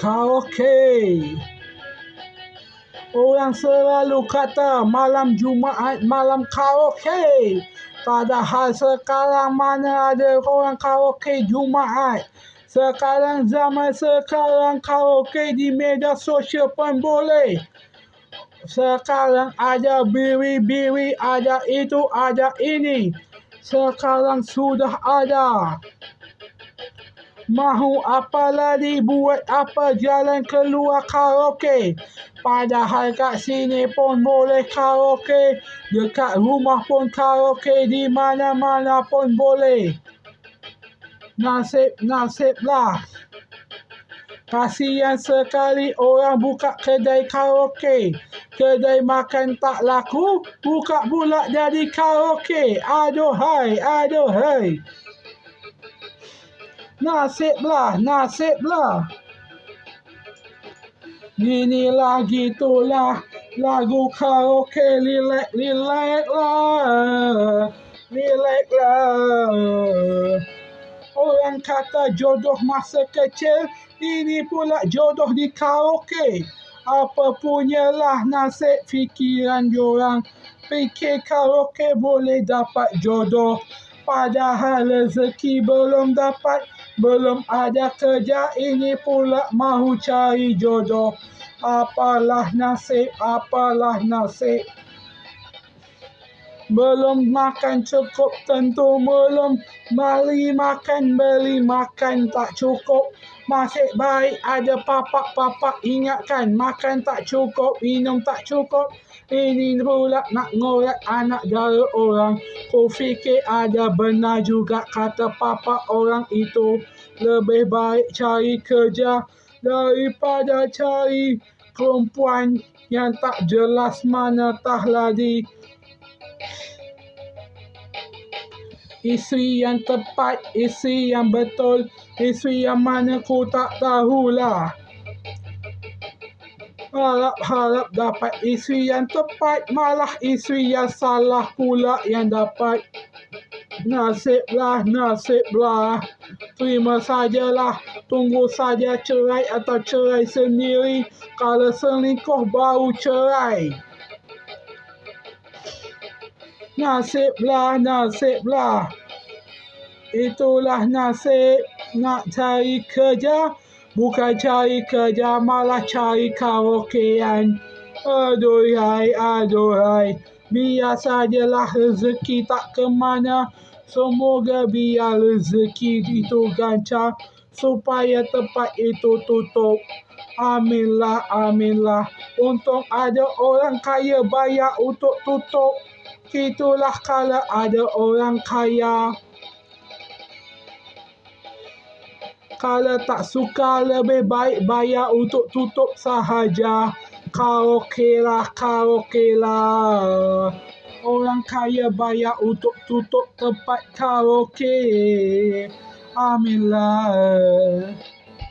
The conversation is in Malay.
Karaoke. Orang selalu kata malam Jumaat malam karaoke. Padahal sekarang mana ada orang karaoke Jumaat. Sekarang zaman sekarang karaoke di media sosial pun boleh. Sekarang ada biri-biri, ada itu, ada ini. Sekarang sudah ada. Mahu apa lagi, buat apa jalan keluar karaoke. Padahal kat sini pun boleh karaoke, dekat rumah pun karaoke, di mana-mana pun boleh. Nasib-nasiblah. Kasihan sekali orang buka kedai karaoke. Kedai makan tak laku, buka pula jadi karaoke. Aduhai, aduhai. Nasiblah, nasiblah. Inilah gitulah lagu karaoke, lilek, lilek lah. Lilek lah. Orang kata jodoh masa kecil, ini pula jodoh di karaoke. Apa punyalah nasib fikiran diorang. Fikir karaoke boleh dapat jodoh. Padahal rezeki belum dapat, belum ada kerja, ini pula mahu cari jodoh. Apalah nasib, apalah nasib. Belum makan cukup tentu belum beli makan tak cukup. Masih baik ada papak-papak ingatkan, makan tak cukup, minum tak cukup. Ini pula nak ngorek anak dara orang. Ku fikir ada benar juga kata papak orang itu. Lebih baik cari kerja daripada cari perempuan yang tak jelas mana tah lagi. Isteri yang tepat, isteri yang betul, isteri yang mana ku tak tahulah. Harap-harap dapat isteri yang tepat, malah isteri yang salah pula yang dapat. Nasiblah, nasiblah. Terima sajalah, tunggu saja cerai atau cerai sendiri. Kalau selingkuh baru cerai. Nasiblah, nasiblah. Itulah nasib. Nak cari kerja, bukan cari kerja, malah cari karaokean. Aduhai, aduhai. Biar sajalah rezeki tak ke mana. Semoga biar rezeki itu gancar, supaya tempat itu tutup. Aminlah, aminlah. Untung ada orang kaya bayar untuk tutup. Itulah kalau ada orang kaya. Kalau tak suka, lebih baik bayar untuk tutup sahaja. Karaoke lah, karaoke lah. Orang kaya bayar untuk tutup tempat karaoke. Aminlah.